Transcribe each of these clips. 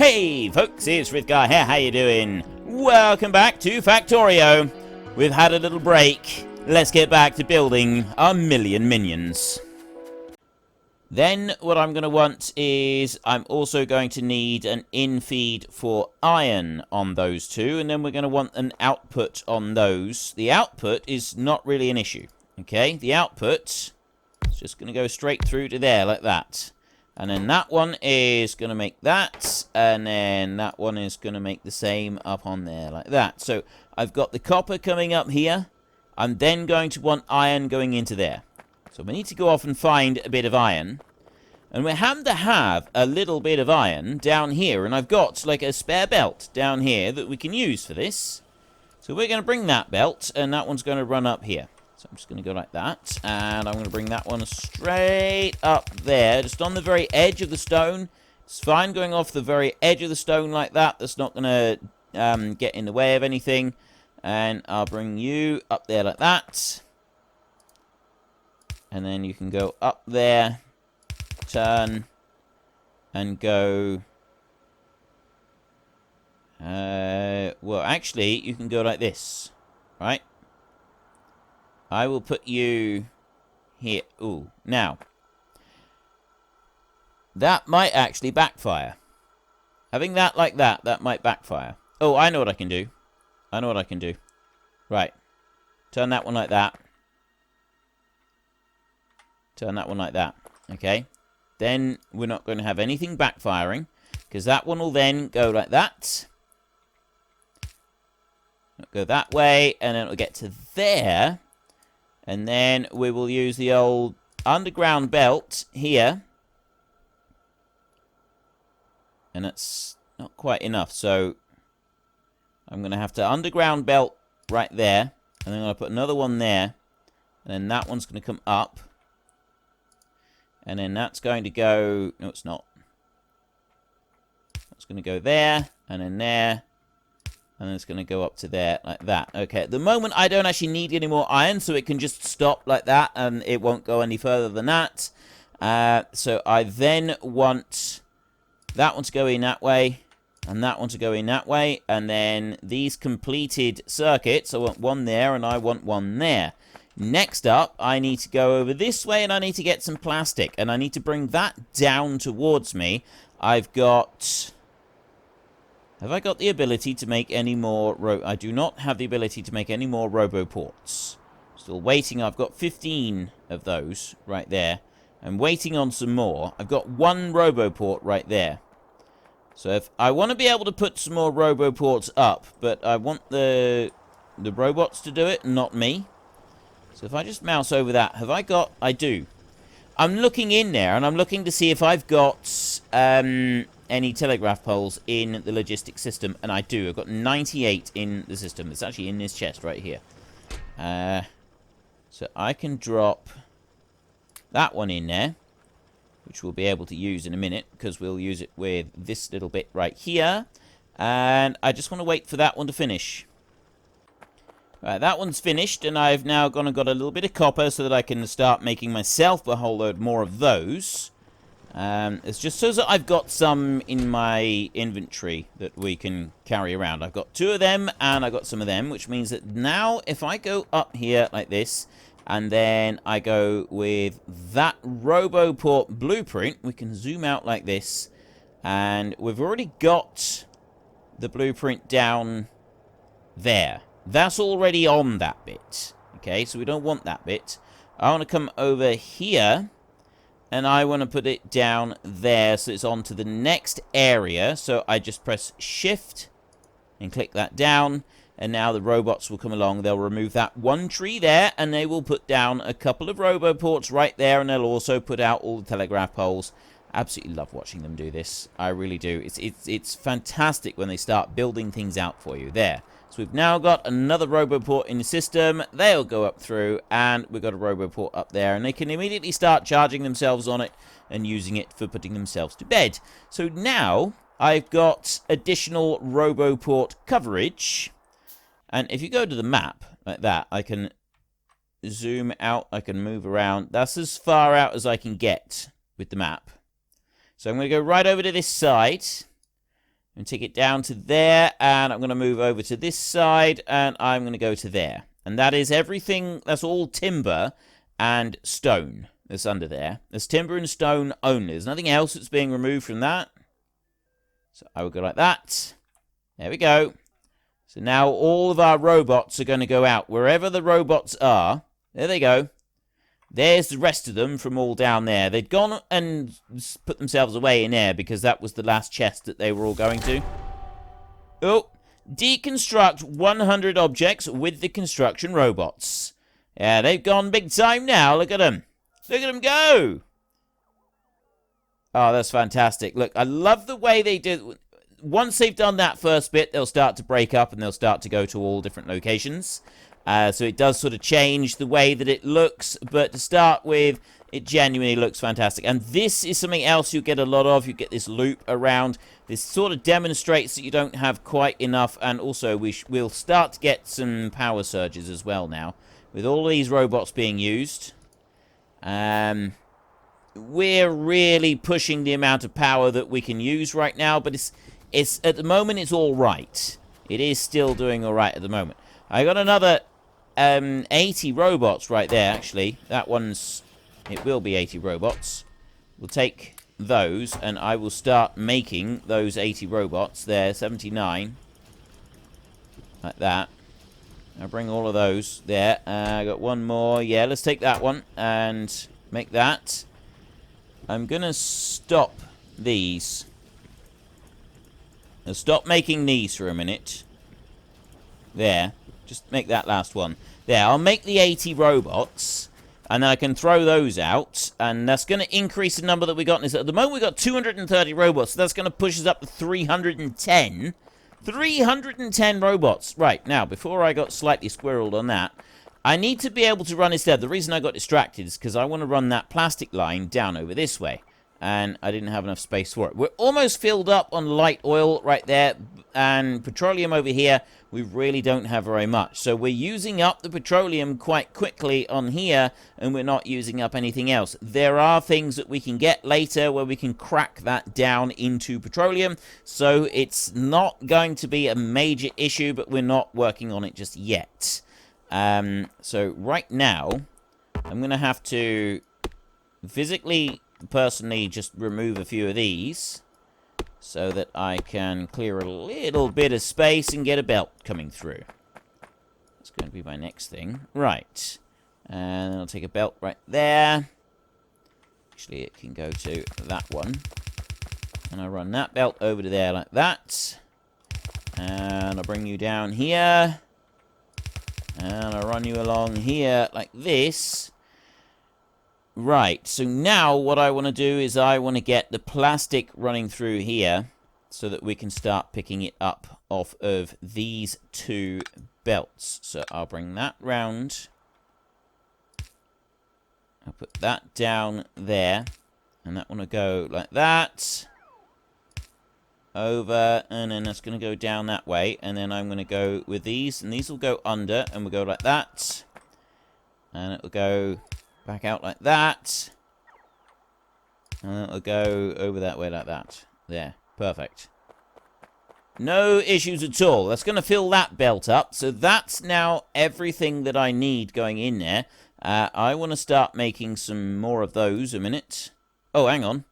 Hey folks, it's Frithgar here, how you doing? Welcome back to Factorio. We've had a little break. Let's get back to building our million minions. Then what I'm going to want is I'm also going to need an in-feed for iron on those two, and then we're going to want an output on those. The output is not really an issue, okay? The output is just going to go straight through to there like that. And then that one is going to make that, and then that one is going to make the same up on there like that. So I've got the copper coming up here. I'm then going to want iron going into there. So we need to go off and find a bit of iron. And we happen to have a little bit of iron down here, and I've got like a spare belt down here that we can use for this. So we're going to bring that belt, and that one's going to run up here. So I'm just going to go like that, and I'm going to bring that one straight up there, just on the very edge of the stone. It's fine going off the very edge of the stone like that. That's not going to get in the way of anything. And I'll bring you up there like that. And then you can go up there, turn, and go... well, actually, you can go like this, right? I will put you here. Ooh, now, that might actually backfire. Having that like that, that might backfire. Oh, I know what I can do. I know what I can do. Right. Turn that one like that. Turn that one like that. Okay. Then we're not going to have anything backfiring, because that one will then go like that. It'll go that way, and then it'll get to there. And then we will use the old underground belt here. And that's not quite enough, so I'm going to have to underground belt right there. And then I'm going to put another one there. And then that one's going to come up. And then that's going to go... No, it's not. That's going to go there, and then there. And then it's going to go up to there like that. Okay, at the moment, I don't actually need any more iron, so it can just stop like that, and it won't go any further than that. So I then want that one to go in that way, and that one to go in that way. And then these completed circuits, I want one there, and I want one there. Next up, I need to go over this way, and I need to get some plastic. And I need to bring that down towards me. I've got... Have I got the ability to make any more... I do not have the ability to make any more roboports. Still waiting. I've got 15 of those right there. I'm waiting on some more. I've got one roboport right there. So if I want to be able to put some more roboports up, but I want the robots to do it, not me. So if I just mouse over that, have I got... I do. I'm looking in there, and I'm looking to see if I've got... any telegraph poles in the logistics system, and I do. I've got 98 in the system. It's actually in this chest right here. So I can drop that one in there, which we'll be able to use in a minute, because we'll use it with this little bit right here. And I just want to wait for that one to finish. Right, that one's finished, and I've now got a little bit of copper so that I can start making myself a whole load more of those. It's just so that I've got some in my inventory that we can carry around. I've got 2 of them, and I've got some of them, which means that now if I go up here like this, and then I go with that Roboport blueprint, we can zoom out like this, and we've already got the blueprint down there. That's already on that bit. Okay, so we don't want that bit. I want to come over here, and I want to put it down there so it's on to the next area. So I just press Shift and click that down. And now the robots will come along. They'll remove that one tree there, and they will put down a couple of roboports right there. And they'll also put out all the telegraph poles. Absolutely love watching them do this. I really do. It's fantastic when they start building things out for you. There. So we've now got another roboport in the system. They'll go up through, and we've got a roboport up there. And they can immediately start charging themselves on it and using it for putting themselves to bed. So now I've got additional roboport coverage. And if you go to the map like that, I can zoom out. I can move around. That's as far out as I can get with the map. So I'm going to go right over to this side. And take it down to there, and I'm going to move over to this side, and I'm going to go to there. And that is everything, that's all timber and stone that's under there. There's timber and stone only. There's nothing else that's being removed from that. So I will go like that. There we go. So now all of our robots are going to go out. Wherever the robots are, there they go. There's the rest of them from all down there. They'd gone and put themselves away in there because that was the last chest that they were all going to. Oh, deconstruct 100 objects with the construction robots. Yeah, they've gone big time now. Look at them. Look at them go. Oh, that's fantastic. Look, I love the way they do. Once they've done that first bit, they'll start to break up and they'll start to go to all different locations. So it does sort of change the way that it looks, but to start with, it genuinely looks fantastic. And this is something else you get a lot of. You get this loop around. This sort of demonstrates that you don't have quite enough, and also we'll start to get some power surges as well now. With all these robots being used, we're really pushing the amount of power that we can use right now, but it's at the moment, it's all right. It is still doing all right at the moment. I got another 80 robots right there, actually. That one's... It will be 80 robots. We'll take those, and I will start making those 80 robots. There, 79. Like that. I'll bring all of those there. I got one more. Yeah, let's take that one and make that. I'm going to stop these. I'll stop making these for a minute. There. Just make that last one. There, I'll make the 80 robots, and then I can throw those out, and that's going to increase the number that we got. At the moment, we've got 230 robots, so that's going to push us up to 310. 310 robots. Right, now, before I got slightly squirreled on that, I need to be able to run instead. The reason I got distracted is because I want to run that plastic line down over this way, and I didn't have enough space for it. We're almost filled up on light oil right there, and petroleum over here, we really don't have very much. So we're using up the petroleum quite quickly on here, and we're not using up anything else. There are things that we can get later where we can crack that down into petroleum, so it's not going to be a major issue, but we're not working on it just yet. So right now, I'm going to have to physically, personally, just remove a few of these so that I can clear a little bit of space and get a belt coming through. That's going to be my next thing. Right. And I'll take a belt right there. Actually, it can go to that one. And I run that belt over to there like that. And I'll bring you down here. And I'll run you along here like this. Right, so now what I want to do is I want to get the plastic running through here so that we can start picking it up off of these two belts. So I'll bring that round. I'll put that down there. And that one will go like that. Over, and then that's going to go down that way. And then I'm going to go with these, and these will go under, and we'll go like that. And it will go back out like that. And it'll go over that way like that. There. Perfect. No issues at all. That's going to fill that belt up. So that's now everything that I need going in there. I want to start making some more of those a minute. Oh, hang on.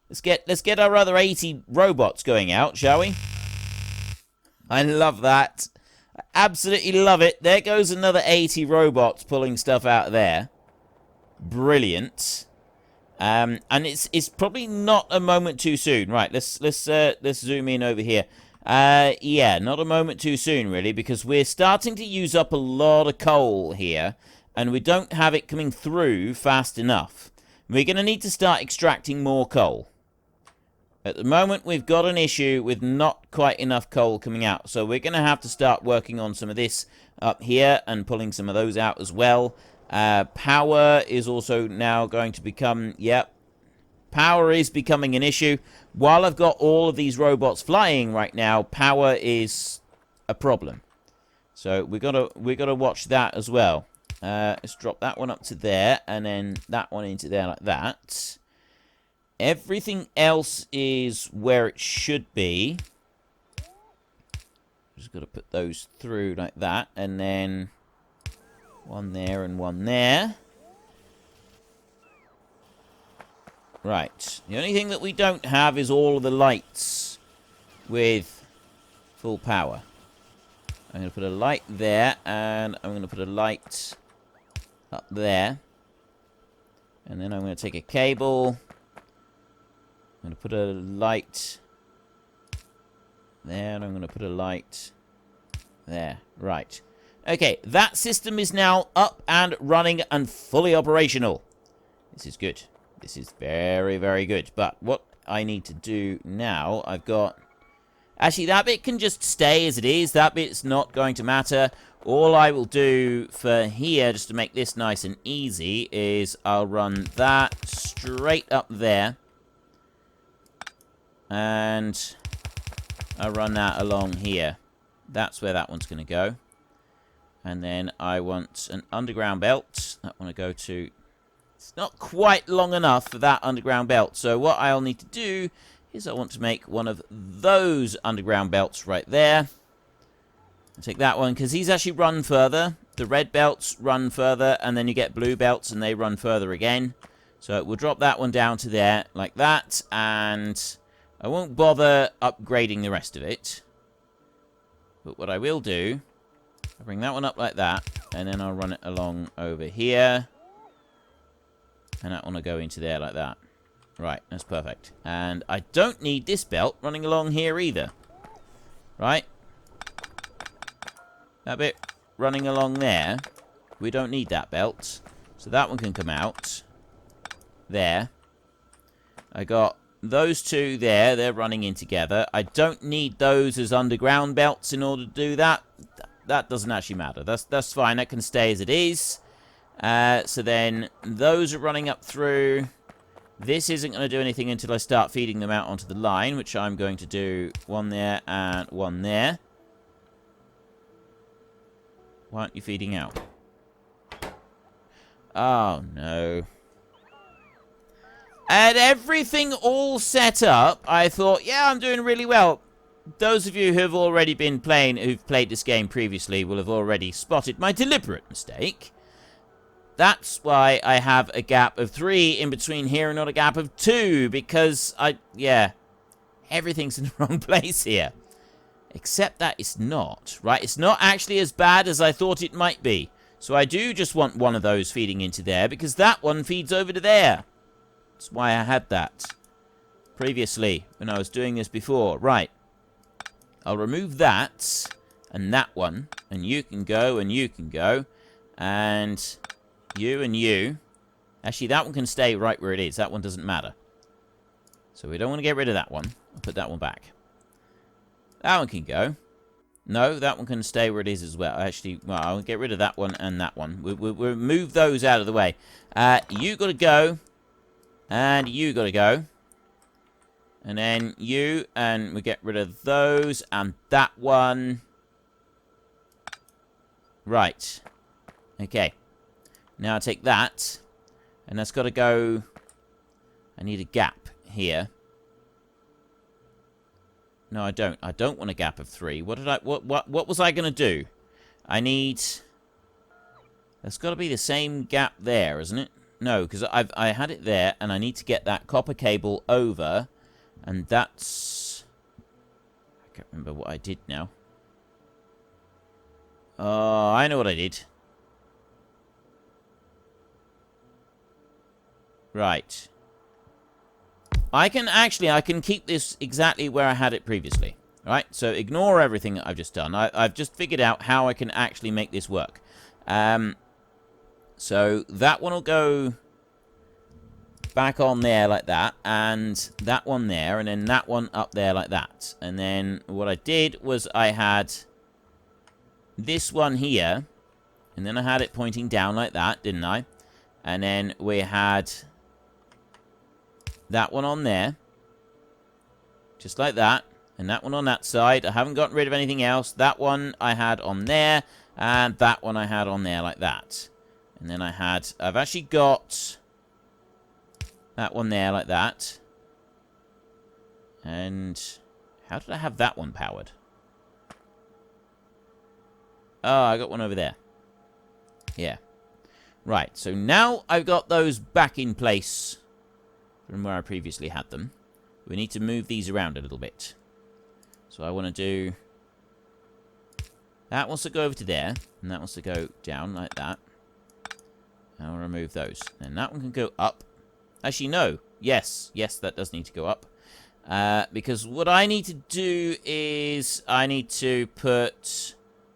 Let's get our other 80 robots going out, shall we? I love that. I absolutely love it. There goes another 80 robots pulling stuff out of there. Brilliant. And it's probably not a moment too soon. Right, let's zoom in over here. Yeah, not a moment too soon, really, because we're starting to use up a lot of coal here, and we don't have it coming through fast enough. We're going to need to start extracting more coal. At the moment, we've got an issue with not quite enough coal coming out, so we're going to have to start working on some of this up here and pulling some of those out as well. Power is also now going to become, yep, power is becoming an issue. While I've got all of these robots flying right now, power is a problem. So we gotta watch that as well. Let's drop that one up to there, and then that one into there like that. Everything else is where it should be. just got to put those through like that. And then one there and one there. Right. The only thing that we don't have is all of the lights with full power. I'm going to put a light there, and I'm going to put a light up there. And then I'm going to take a cable. I'm going to put a light there, and I'm going to put a light there. Right. Okay, that system is now up and running and fully operational. This is good. This is very, very good. But what I need to do now, I've got... Actually, that bit can just stay as it is. That bit's not going to matter. All I will do for here, just to make this nice and easy, is I'll run that straight up there. And I'll run that along here. That's where that one's going to go. And then I want an underground belt. That one to go to... It's not quite long enough for that underground belt. So what I'll need to do is I want to make one of those underground belts right there. I'll take that one, because these actually run further. The red belts run further, and then you get blue belts, and they run further again. So we'll drop that one down to there, like that, and I won't bother upgrading the rest of it. But what I will do, I'll bring that one up like that, and then I'll run it along over here. And that one will go into there like that. Right, that's perfect. And I don't need this belt running along here either. Right? That bit running along there, we don't need that belt. So that one can come out. There. I got those two there. They're running in together. I don't need those as underground belts in order to do that. That doesn't actually matter. That's fine. That can stay as it is. So then those are running up through. This isn't going to do anything until I start feeding them out onto the line, which I'm going to do one there and one there. Why aren't you feeding out? Oh, no. And everything all set up, I thought, yeah, I'm doing really well. Those of you who have already been playing, who've played this game previously, will have already spotted my deliberate mistake. That's why I have a gap of 3 in between here and not a gap of 2, because everything's in the wrong place here. Except that it's not, right? It's not actually as bad as I thought it might be. So I do just want one of those feeding into there, because that one feeds over to there. That's why I had that previously, when I was doing this before. Right. I'll remove that, and that one, and you can go, and you can go, and... You and you. Actually, that one can stay right where it is. That one doesn't matter. So we don't want to get rid of that one. I'll put that one back. That one can go. No, that one can stay where it is as well. Actually, well, I'll get rid of that one and that one. We'll move those out of the way. You got to go. And you got to go. And then you. And we get rid of those. And that one. Right. Okay. Now I take that, and that's got to go. I need a gap here. No, I don't. I don't want a gap of 3. What was I going to do? I need... That's got to be the same gap there, isn't it? No, because I had it there, and I need to get that copper cable over, and that's... I can't remember what I did now. Oh, I know what I did. Right. I can keep this exactly where I had it previously. Right? So ignore everything that I've just done. I've just figured out how I can actually make this work. So that one will go back on there like that, and that one there, and then that one up there like that. And then what I did was I had this one here, and then I had it pointing down like that, didn't I? And then we had... that one on there. Just like that. And that one on that side. I haven't gotten rid of anything else. That one I had on there. And that one I had on there like that. And then I've actually got that one there like that. And how did I have that one powered? Oh, I got one over there. Yeah. Right, so now I've got those back in place from where I previously had them. We need to move these around a little bit. So I want to do... That wants to go over to there, and that wants to go down like that. I'll remove those. And that one can go up. Actually, no. Yes, that does need to go up. Because what I need to do is I need to put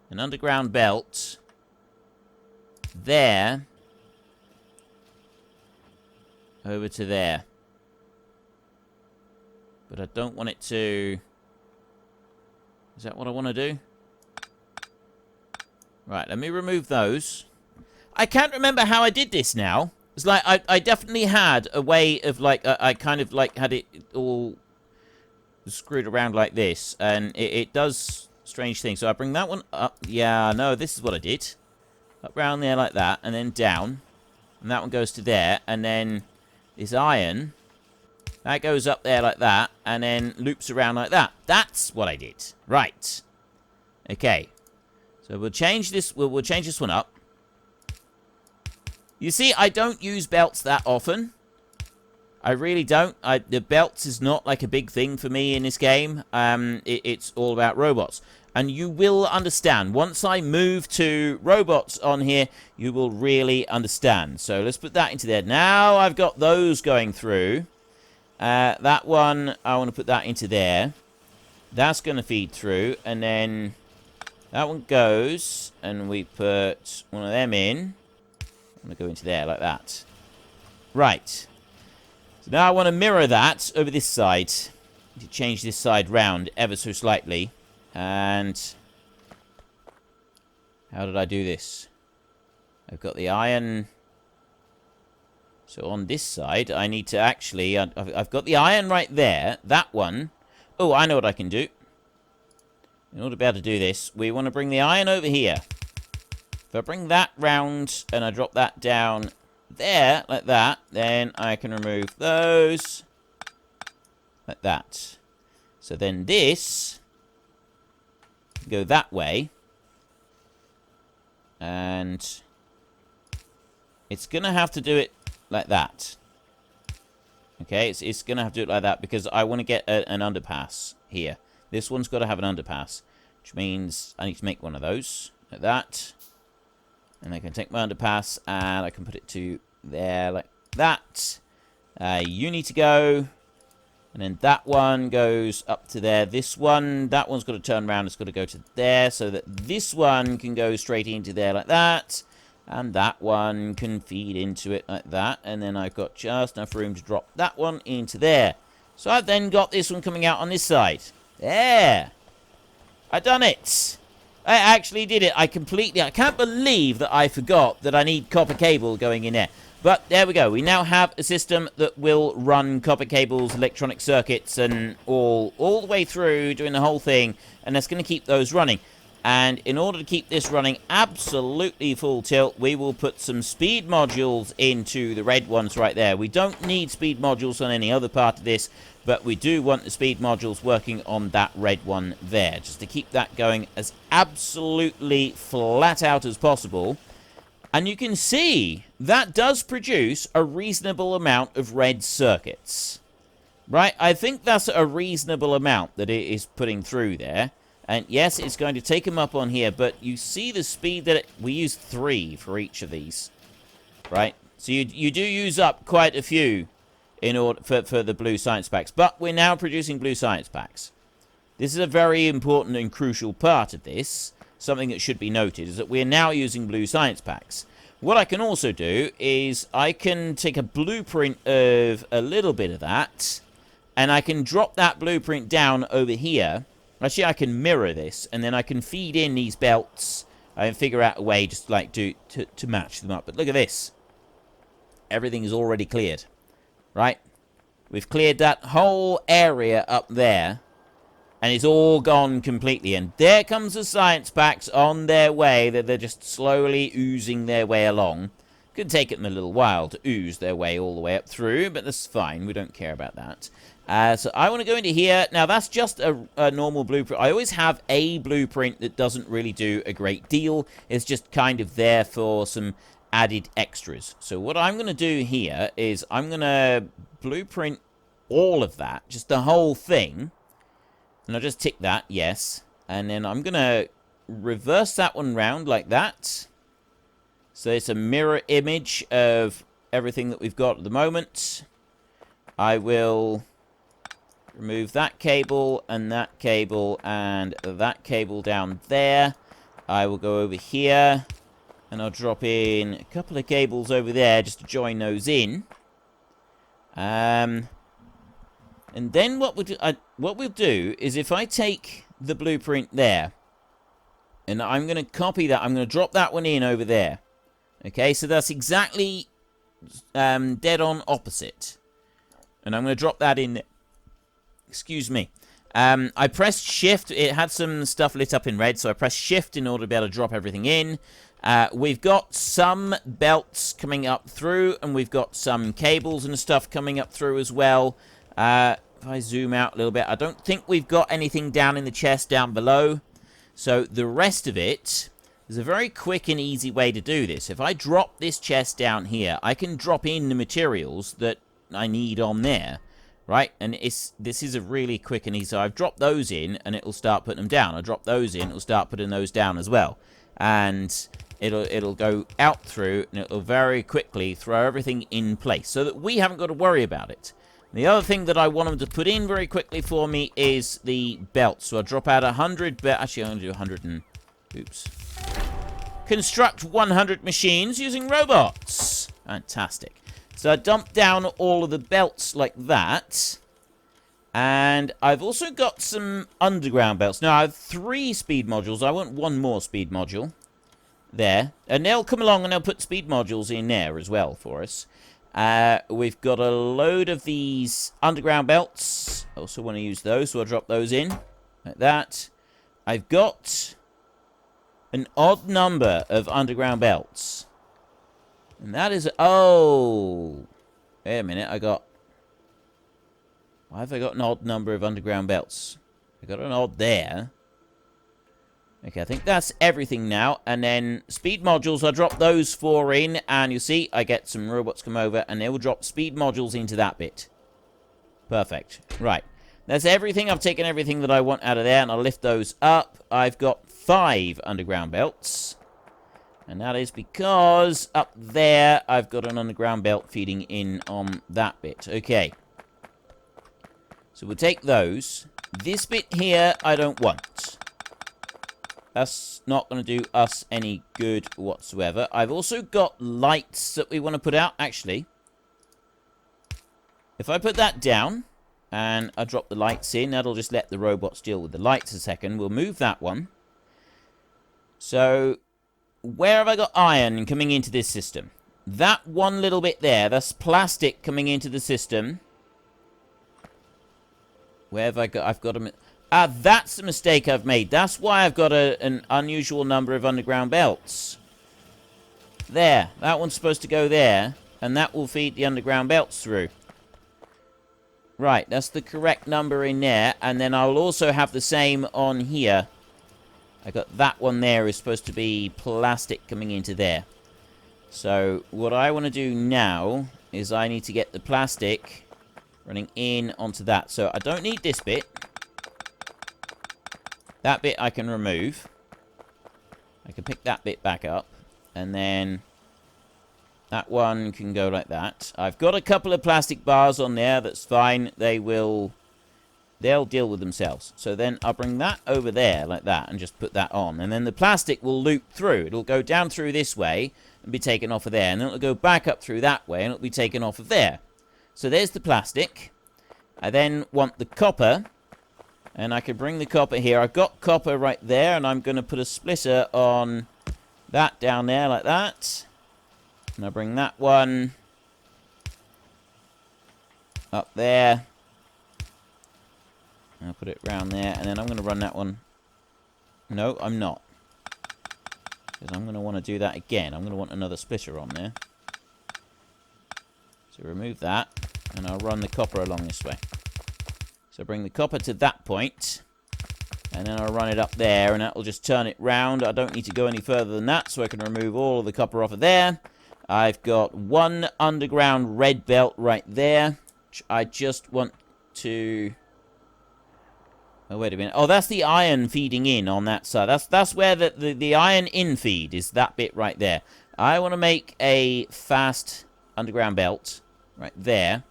an underground belt there over to there. But I don't want it to... Is that what I want to do? Right, let me remove those. I can't remember how I did this now. It's like, I definitely had a way of, like, I kind of, like, had it all screwed around like this. And it does strange things. So I bring that one up. Yeah, no, this is what I did. Up round there like that, and then down. And that one goes to there. And then this iron, that goes up there like that, and then loops around like that. That's what I did. Right. Okay. So we'll change this. We'll change this one up. You see, I don't use belts that often. I really don't. The belts is not like a big thing for me in this game. It's all about robots. And you will understand. Once I move to robots on here, you will really understand. So let's put that into there. Now I've got those going through. That one, I want to put that into there. That's going to feed through. And then that one goes. And we put one of them in. I'm going to go into there like that. Right. So now I want to mirror that over this side. To change this side round ever so slightly. And how did I do this? I've got the iron. So on this side, I need to actually... I've got the iron right there. That one. Oh, I know what I can do. In order to be able to do this, we want to bring the iron over here. If I bring that round and I drop that down there, like that, then I can remove those. Like that. So then this... go that way, and it's gonna have to do it like that. Okay, it's gonna have to do it like that because I want to get an underpass here. This one's got to have an underpass, which means I need to make one of those like that, and I can take my underpass and I can put it to there like that. You need to go. And then that one goes up to there. This one, that one's got to turn around. It's got to go to there so that this one can go straight into there like that. And that one can feed into it like that. And then I've got just enough room to drop that one into there. So I've then got this one coming out on this side. There. I done it. I actually did it. I can't believe that I forgot that I need copper cable going in there. But there we go. We now have a system that will run copper cables, electronic circuits, and all the way through, doing the whole thing. And that's going to keep those running. And in order to keep this running absolutely full tilt, we will put some speed modules into the red ones right there. We don't need speed modules on any other part of this, but we do want the speed modules working on that red one there, just to keep that going as absolutely flat out as possible. And you can see that does produce a reasonable amount of red circuits. Right? I think that's a reasonable amount that it is putting through there. And yes, it's going to take them up on here, but you see the speed that we use 3 for each of these. Right? So you do use up quite a few in order for the blue science packs. But we're now producing blue science packs. This is a very important and crucial part of this. Something that should be noted is that we're now using blue science packs. What I can also do is I can take a blueprint of a little bit of that, and I can drop that blueprint down over here. Actually, I can mirror this, and then I can feed in these belts and figure out a way just like to match them up. But look at this. Everything is already cleared, right? We've cleared that whole area up there. And it's all gone completely. And there comes the science packs on their way. They're just slowly oozing their way along. Could take them a little while to ooze their way all the way up through, but that's fine. We don't care about that. So I want to go into here. Now, that's just a normal blueprint. I always have a blueprint that doesn't really do a great deal. It's just kind of there for some added extras. So what I'm going to do here is I'm going to blueprint all of that, just the whole thing. And I'll just tick that, yes. And then I'm going to reverse that one round like that. So it's a mirror image of everything that we've got at the moment. I will remove that cable and that cable down there. I will go over here and I'll drop in a couple of cables over there just to join those in. And then what we'll do is if I take the blueprint there and I'm going to copy that, I'm going to drop that one in over there. Okay, so that's exactly dead on opposite. And I'm going to drop that in there. Excuse me. I pressed shift. It had some stuff lit up in red, so I pressed shift in order to be able to drop everything in. We've got some belts coming up through, and we've got some cables and stuff coming up through as well. If I zoom out a little bit, I don't think we've got anything down in the chest down below. So the rest of it... There's a very quick and easy way to do this. If I drop this chest down here, I can drop in the materials that I need on there, right? And this is a really quick and easy. So I've dropped those in, and it'll start putting them down. I drop those in, it'll start putting those down as well. And it'll go out through, and it'll very quickly throw everything in place so that we haven't got to worry about it. The other thing that I want them to put in very quickly for me is the belts. So I'll drop out 100, but actually I'm going to do 100 and... Oops. Construct 100 machines using robots. Fantastic. So I dumped down all of the belts like that. And I've also got some underground belts. Now, I have 3 speed modules. I want 1 more speed module. There. And they'll come along and they'll put speed modules in there as well for us. We've got a load of these underground belts. I also want to use those, so I'll drop those in. Like that. I've got... an odd number of underground belts. And that is... Oh! Wait a minute, why have I got an odd number of underground belts? I got an odd there. Okay, I think that's everything now. And then speed modules, I'll drop those 4 in. And you'll see, I get some robots come over. And they will drop speed modules into that bit. Perfect. Right. That's everything. I've taken everything that I want out of there. And I'll lift those up. I've got 5 underground belts. And that is because up there, I've got an underground belt feeding in on that bit. Okay. So we'll take those. This bit here, I don't want. That's not going to do us any good whatsoever. I've also got lights that we want to put out. Actually, if I put that down and I drop the lights in, that'll just let the robots deal with the lights a second. We'll move that one. So, where have I got iron coming into this system? That one little bit there, that's plastic coming into the system. Where have I got? I've got a... that's the mistake I've made. That's why I've got an unusual number of underground belts. There. That one's supposed to go there. And that will feed the underground belts through. Right. That's the correct number in there. And then I'll also have the same on here. I got that one there is supposed to be plastic coming into there. So what I want to do now is I need to get the plastic running in onto that. So I don't need this bit. That bit I can remove. I can pick that bit back up. And then that one can go like that. I've got a couple of plastic bars on there. That's fine. They'll deal with themselves. So then I'll bring that over there like that and just put that on. And then the plastic will loop through. It'll go down through this way and be taken off of there. And then it'll go back up through that way and it'll be taken off of there. So there's the plastic. I then want the copper. And I can bring the copper here. I've got copper right there. And I'm going to put a splitter on that down there like that. And I'll bring that one up there. I'll put it around there, and then I'm going to run that one. No, I'm not. Because I'm going to want to do that again. I'm going to want another splitter on there. So remove that, and I'll run the copper along this way. So bring the copper to that point, and then I'll run it up there, and that will just turn it round. I don't need to go any further than that, so I can remove all of the copper off of there. I've got one underground red belt right there, which I just want to... Oh, wait a minute. Oh, that's the iron feeding in on that side. That's where the iron in feed is, that bit right there. I want to make a fast underground belt right there.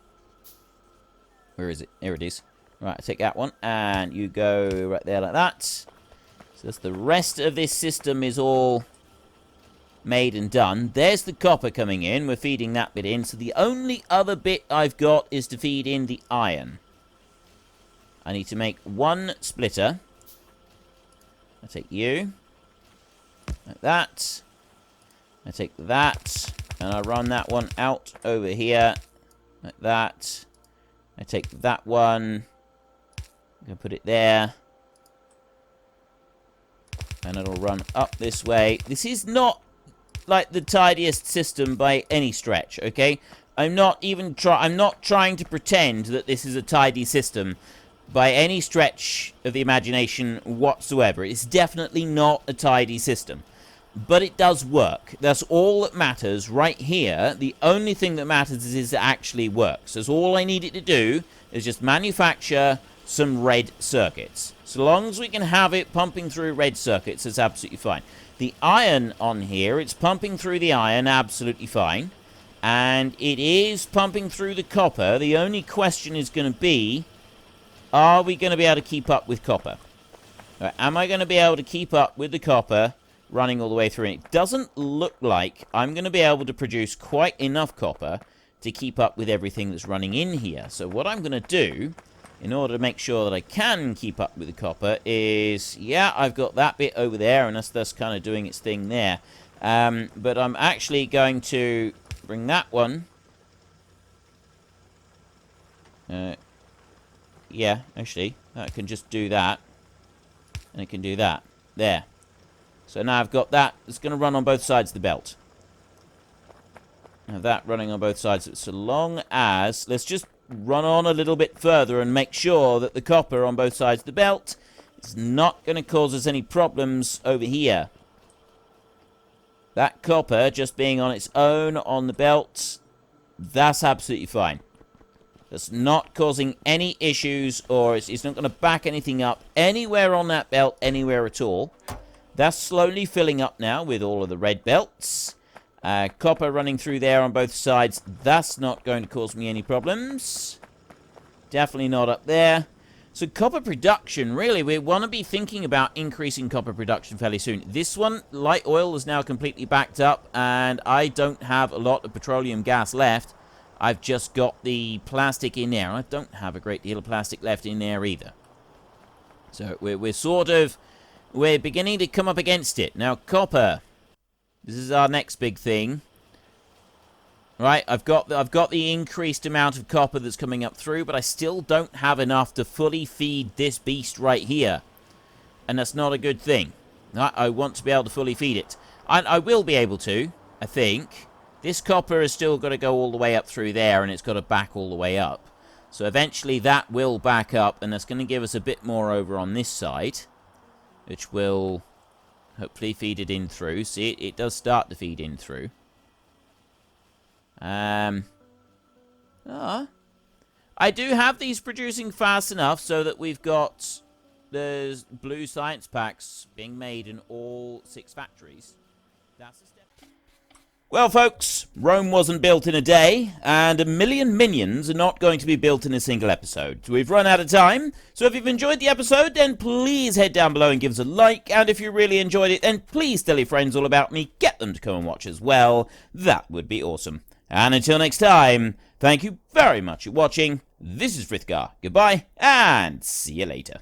Where is it? Here it is. Right, I take that one, and you go right there like that. So that's the rest of this system is all made and done. There's the copper coming in. We're feeding that bit in. So the only other bit I've got is to feed in the iron. I need to make one splitter. I take you. Like that. I take that. And I run that one out over here. Like that. I take that one. I'm going to put it there. And it'll run up this way. This is not like the tidiest system by any stretch, okay? I'm not trying to pretend that this is a tidy system by any stretch of the imagination whatsoever. It's definitely not a tidy system. But it does work. That's all that matters right here. The only thing that matters is it actually works. That's all I need it to do is just manufacture some red circuits. So long as we can have it pumping through red circuits, it's absolutely fine. The iron on here, it's pumping through the iron absolutely fine. And it is pumping through the copper. The only question is going to be, are we going to be able to keep up with copper? Right, am I going to be able to keep up with the copper running all the way through? And it doesn't look like I'm going to be able to produce quite enough copper to keep up with everything that's running in here. So what I'm going to do, in order to make sure that I can keep up with the copper, is, yeah, I've got that bit over there, and that's kind of doing its thing there. But I'm actually going to bring that one. Yeah, actually, I can just do that. And it can do that. There. So now I've got that. It's going to run on both sides of the belt. I have that running on both sides. So long as... Let's just run on a little bit further and make sure that the copper on both sides of the belt is not going to cause us any problems over here. That copper just being on its own on the belt, that's absolutely fine. That's not causing any issues, or it's not going to back anything up anywhere on that belt, anywhere at all. That's slowly filling up now with all of the red belts. Copper running through there on both sides. That's not going to cause me any problems. Definitely not up there. So copper production, really, we want to be thinking about increasing copper production fairly soon. This one, light oil, is now completely backed up, and I don't have a lot of petroleum gas left. I've just got the plastic in there. I don't have a great deal of plastic left in there either. So we're beginning to come up against it. Now, copper. This is our next big thing. Right, I've got the increased amount of copper that's coming up through, but I still don't have enough to fully feed this beast right here. And that's not a good thing. I want to be able to fully feed it. I will be able to, I think. This copper has still got to go all the way up through there, and it's got to back all the way up. So eventually that will back up, and that's going to give us a bit more over on this side, which will hopefully feed it in through. See, it does start to feed in through. I do have these producing fast enough so that we've got the blue science packs being made in all 6 factories. That's a step. Well, folks, Rome wasn't built in a day, and 1 million minions are not going to be built in a single episode. We've run out of time, so if you've enjoyed the episode, then please head down below and give us a like, and if you really enjoyed it, then please tell your friends all about me, get them to come and watch as well. That would be awesome. And until next time, thank you very much for watching. This is Frithgar. Goodbye, and see you later.